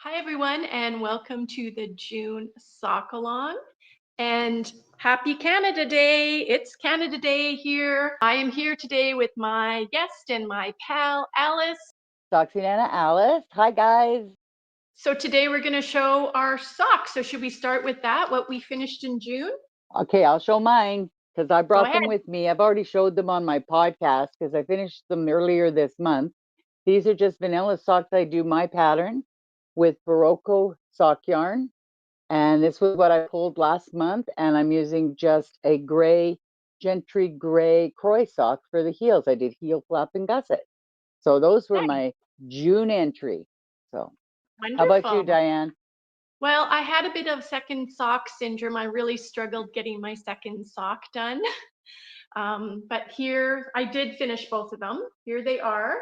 Hi, everyone, and welcome to the June Sock-a-Long. And happy Canada Day! It's Canada Day here. I am here today with my guest and my pal, Alice. Sox-a-Long Alice. Hi, guys. So today we're going to show our socks. So should we start with that, what we finished in June? Okay, I'll show mine because I Go brought ahead. them with me. I've already showed them on my podcast because I finished them earlier this month. These are just vanilla socks. I do my pattern with Barocco sock yarn. And this was what I pulled last month. And I'm using just a gray, gentry gray Croy sock for the heels. I did heel, flap, and gusset. So those were Okay. my June entry. So how about you, Wonderful. Diane? Well, I had a bit of second sock syndrome. I really struggled getting my second sock done. But here, I did finish both of them. Here they are.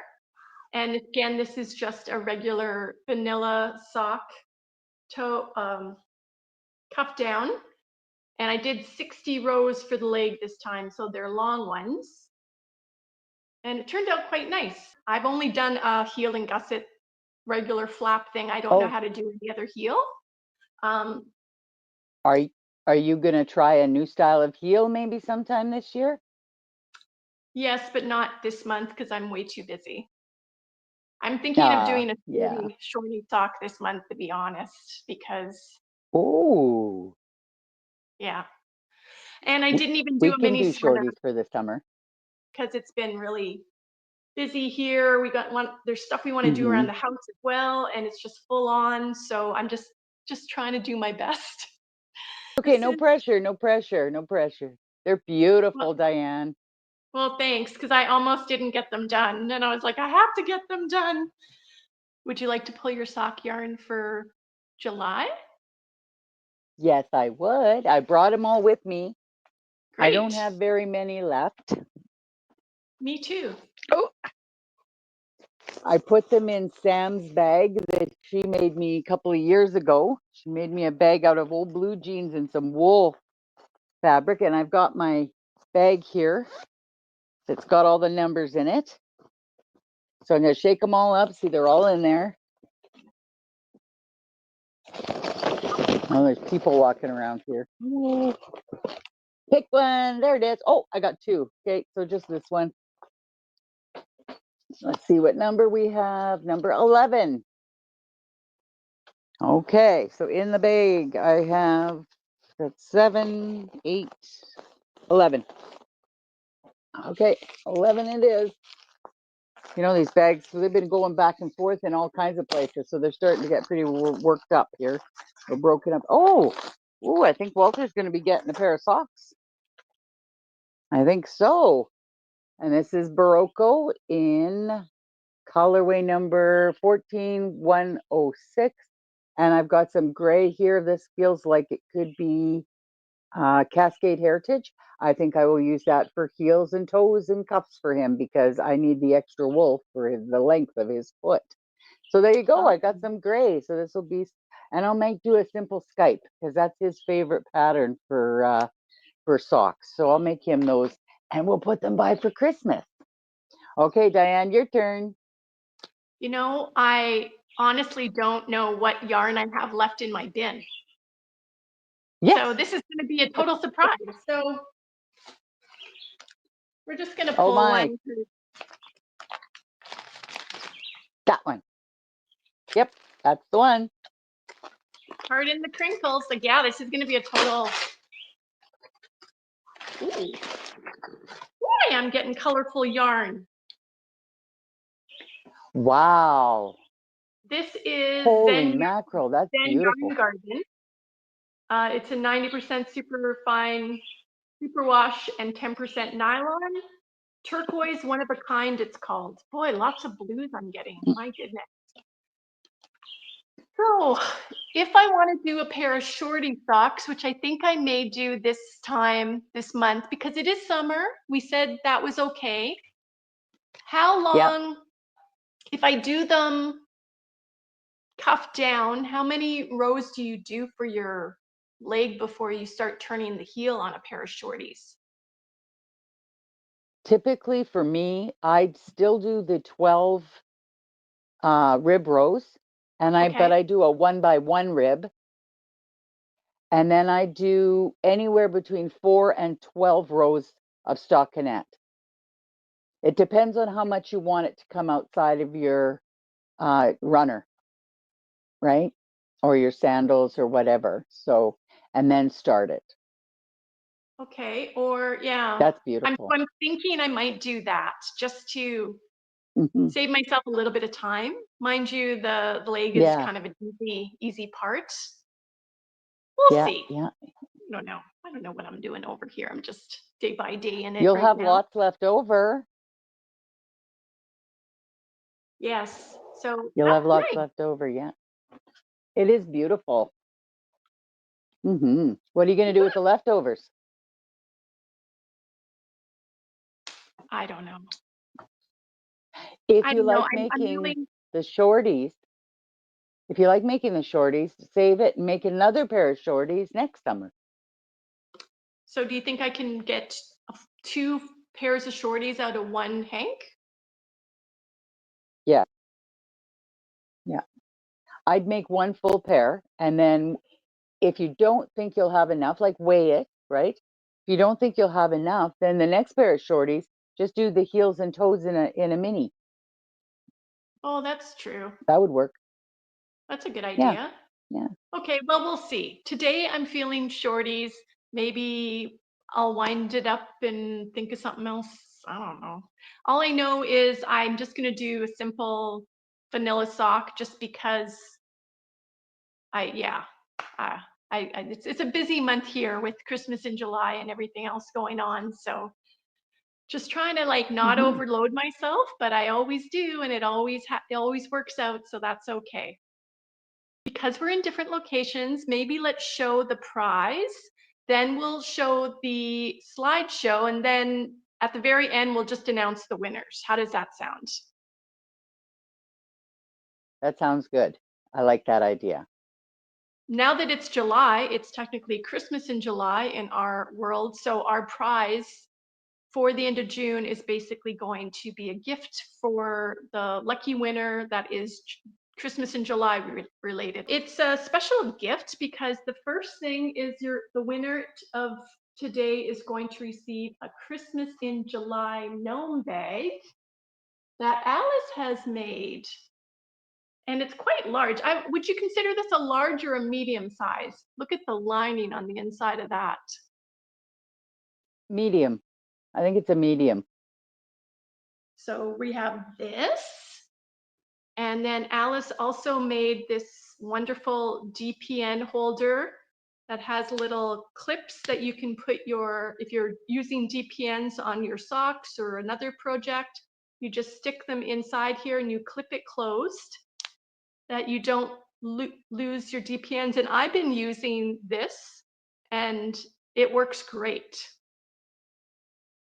And again, this is just a regular vanilla sock toe cuff down. And I did 60 rows for the leg this time, so they're long ones. And it turned out quite nice. I've only done a heel and gusset regular flap thing. I don't know Oh, how to do any other heel. Um, Are are you gonna try a new style of heel maybe sometime this year? yes, but not this month because I'm way too busy. I'm thinking of doing a Yeah. shorty sock this month, to be honest, because Oh, yeah. And I didn't even do we a can mini do sweater shorties for the summer. because it's been really busy here. We got there's stuff we want to do around Hmm. the house as well, and it's just full on. So I'm just trying to do my best. Okay, This no is pressure, no pressure, no pressure. They're well, beautiful, Diane. well, thanks, because I almost didn't get them done, and I was like, I have to get them done. Would you like to pull your sock yarn for July? Yes, I would. I brought them all with me. I don't Great. have very many left. Me too. Oh, I put them in Sam's bag that she made me a couple of years ago. She made me a bag out of old blue jeans and some wool fabric, and I've got my bag here that's got all the numbers in it. So I'm going to shake them all up. See, they're all in there. Oh, there's people walking around here. Ooh. Pick one. There it is. Oh, I got two. Okay, so just this one. Let's see what number we have. Number 11. Okay, so in the bag, I have got 7, 8, 11. Okay, 11 it is. You know, these bags, they've been going back and forth in all kinds of places, so they're starting to get pretty worked up here. They're broken up. Oh, I think Walter's going to be getting a pair of socks. I think so. And this is Barocco in colorway number 14106. And I've got some gray here. This feels like it could be Cascade Heritage. I think I will use that for heels and toes and cuffs for him because I need the extra wool for the length of his foot. So there you go. I got some gray. So this will be, and I'll make do a simple Skype because that's his favorite pattern for socks. So I'll make him those, and we'll put them by for Christmas. Okay, Diane, your turn. You know, I honestly don't know what yarn I have left in my bin. Yes. So this is going to be a total surprise. So we're just going to Oh pull my, one. that one. Yep, that's the one. Pardon the crinkles. Like, yeah, this is going to be a total. Ooh. Boy, I'm getting colorful yarn. Wow. This is Holy Zen mackerel, that's Yarn beautiful. Garden. It's a 90% super fine superwash and 10% nylon. Turquoise, one of a kind, it's called. Boy, lots of blues I'm getting. My goodness. So if I want to do a pair of shorty socks, which I think I may do this time, this month, because it is summer, we said that was okay. How Yep. long, if I do them cuffed down, how many rows do you do for your leg before you start turning the heel on a pair of shorties? Typically for me, I'd still do the 12 rib rows And but Okay. I do a 1x1 rib. And then I do anywhere between 4 and 12 rows of stockinette. It depends on how much you want it to come outside of your runner, right? Or your sandals or whatever. So, and then start it. Okay. Or yeah. That's beautiful. I'm thinking I might do that just to Mhm. save myself a little bit of time. Mind you, the leg is Yeah, kind of an easy part. We'll yeah, see. yeah. I don't know. I don't know what I'm doing over here. I'm just day by day in it You'll right have now. lots left over. Yes. So You'll have that's lots nice. left over, yeah. It is beautiful. What are you going to do with the leftovers? I don't know. If I you don't know. like I'm making feeling. the shorties, if you like making the shorties, save it and make another pair of shorties next summer. So do you think I can get 2 pairs of shorties out of one hank? Yeah, yeah. I'd make one full pair, and then if you don't think you'll have enough, like weigh it, right? If you don't think you'll have enough, then the next pair of shorties, just do the heels and toes in a mini. Oh, that's true. That would work. That's a good Yeah, idea. yeah. Okay, well, we'll see. Today I'm feeling shorties. Maybe I'll wind it up and think of something else. I don't know. All I know is I'm just going to do a simple vanilla sock just because yeah, uh, it's a busy month here with Christmas in July and everything else going on. So just trying to like not overload myself, but I always do, and it always works out. So that's okay. Because we're in different locations, maybe let's show the prize, then we'll show the slideshow, and then at the very end, we'll just announce the winners. How does that sound? That sounds good. I like that idea. Now that it's July, it's technically Christmas in July in our world, so our prize for the end of June is basically going to be a gift for the lucky winner that is Christmas in July related. It's a special gift because the first thing is the winner of today is going to receive a Christmas in July gnome bag that Alice has made. And it's quite large. Would you consider this a large or a medium size? Look at the lining on the inside of that. Medium. I think it's a medium. So we have this. And then Alice also made this wonderful DPN holder that has little clips that you can put if you're using DPNs on your socks or another project, you just stick them inside here and you clip it closed that you don't lose your DPNs. And I've been using this and it works great.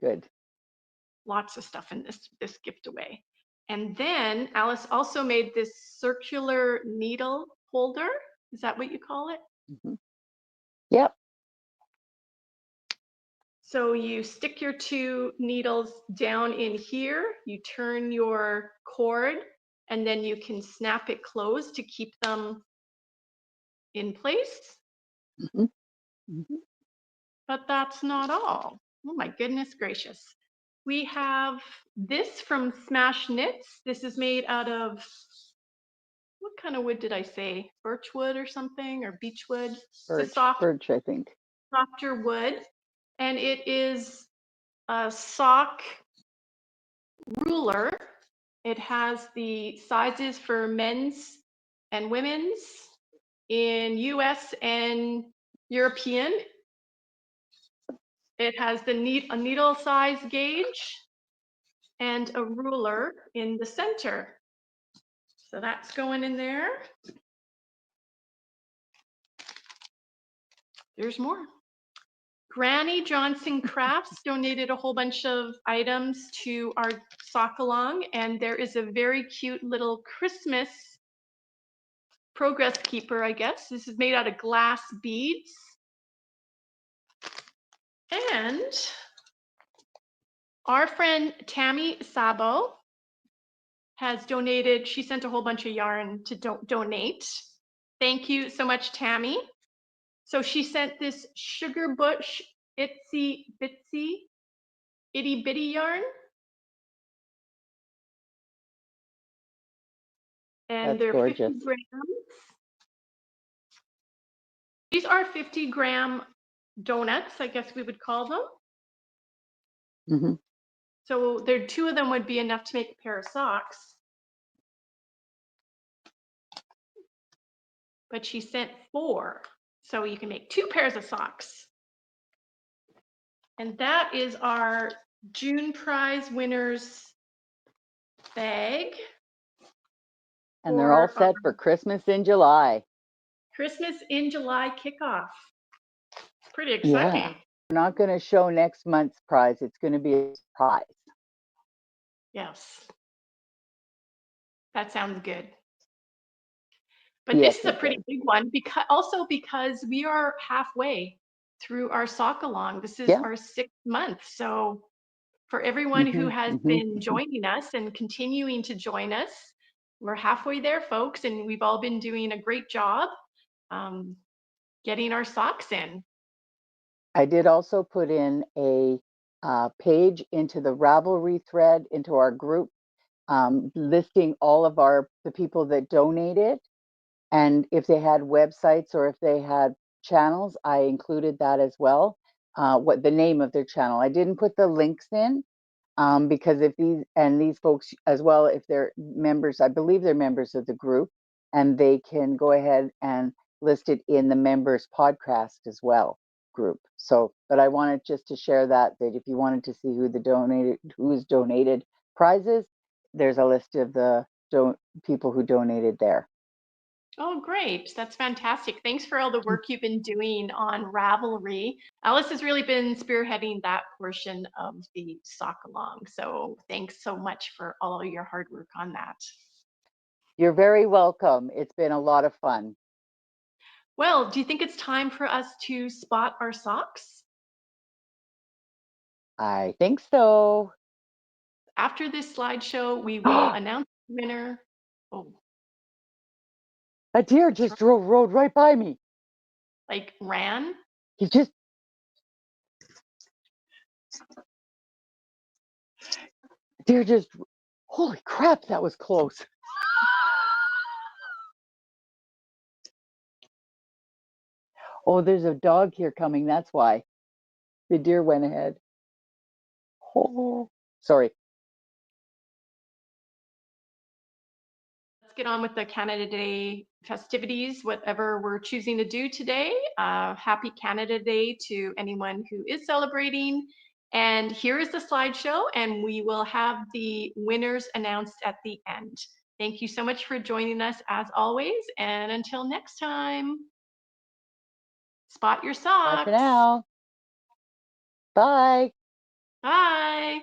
Good. Lots of stuff in this gift away. And then Alice also made this circular needle holder. Is that what you call it? Yep. So you stick your 2 needles down in here, you turn your cord, and then you can snap it closed to keep them in place. But that's not all. Oh my goodness gracious. We have this from Smash Knits. This is made out of, what kind of wood did I say? Birch wood or something, or beech wood? It's a Birch, I think. softer wood. And it is a sock ruler. It has the sizes for men's and women's in US and European. It has a needle size gauge and a ruler in the center. So that's going in there. There's more. Granny Johnson Crafts donated a whole bunch of items to our Sock-a-Long, and there is a very cute little Christmas progress keeper, I guess. This is made out of glass beads. And our friend Tammy Sabo has donated. She sent a whole bunch of yarn to donate. Thank you so much, Tammy. So she sent this sugar bush itsy bitsy itty bitty yarn. And That's they're gorgeous. 50 grams. These are 50-gram donuts, I guess we would call them. Mm-hmm. So there, 2 of them would be enough to make a pair of socks. But she sent 4, so you can make 2 pairs of socks. And that is our June prize winners bag. And they're all set for Christmas in July. Christmas in July kickoff. It's pretty exciting. Yeah. We're not going to show next month's prize. It's going to be a surprise. Yes. That sounds good. But yes, this is a pretty big one because we are halfway through our Sock-a-Long. This is our 6th month. So for everyone who has been joining us and continuing to join us, we're halfway there, folks, and we've all been doing a great job getting our socks in. I did also put in a page into the Ravelry thread into our group, listing all of the people that donated, and if they had websites or if they had channels, I included that as well. What the name of their channel. I didn't put the links in because if these folks as well, if they're members, I believe they're members of the group, and they can go ahead and list it in the members podcast as well group. So, but I wanted just to share that if you wanted to see who's donated prizes, there's a list of the people who donated there. Oh, great. That's fantastic. Thanks for all the work you've been doing on Ravelry. Alice has really been spearheading that portion of the Sock-a-Long. So thanks so much for all of your hard work on that. You're very welcome. It's been a lot of fun. Well, do you think it's time for us to spot our socks? I think so. After this slideshow, we will announce the winner. Oh. A deer just rode right by me. Like ran? He just. Deer just. Holy crap, that was close. Oh, there's a dog here coming. That's why. The deer went ahead. Oh, sorry. Let's get on with the Canada Day festivities, whatever we're choosing to do today. Happy Canada Day to anyone who is celebrating. And here is the slideshow, and we will have the winners announced at the end. Thank you so much for joining us as always. And until next time, spot your socks. Bye for now. Bye. Bye.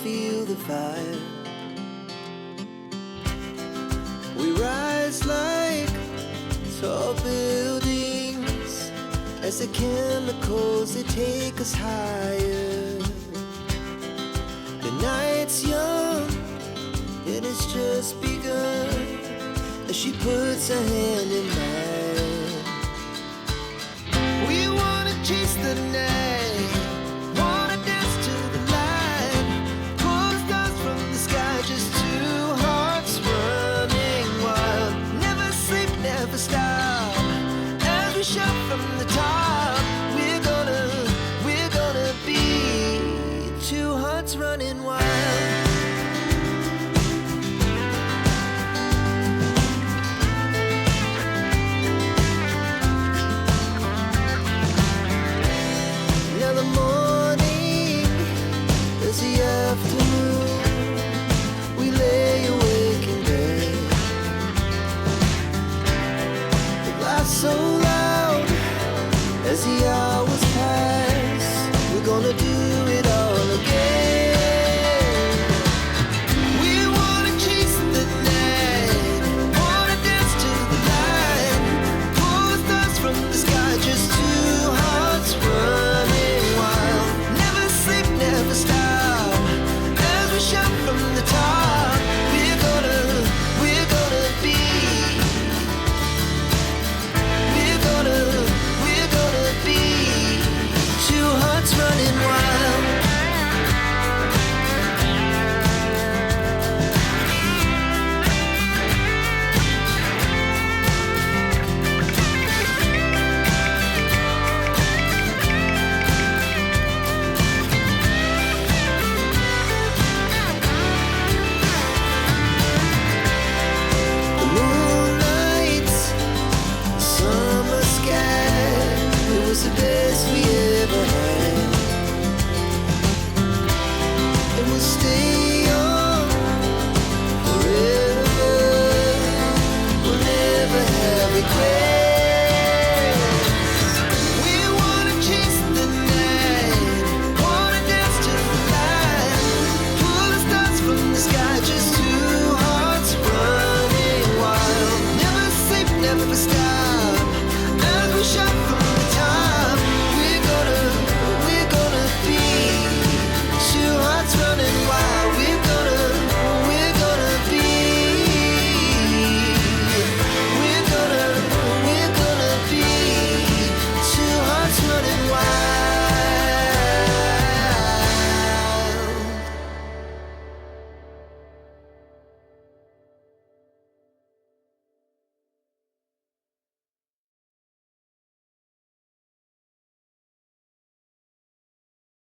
feel the fire. We rise like tall buildings as the chemicals, they take us higher. The night's young, it has just begun as she puts her hand in mine. We wanna chase the night, wanna dance to the light, pull the stars from the sky, just two hearts running wild. Never sleep, never stop, as we shout from the top. We're gonna be two hearts running wild.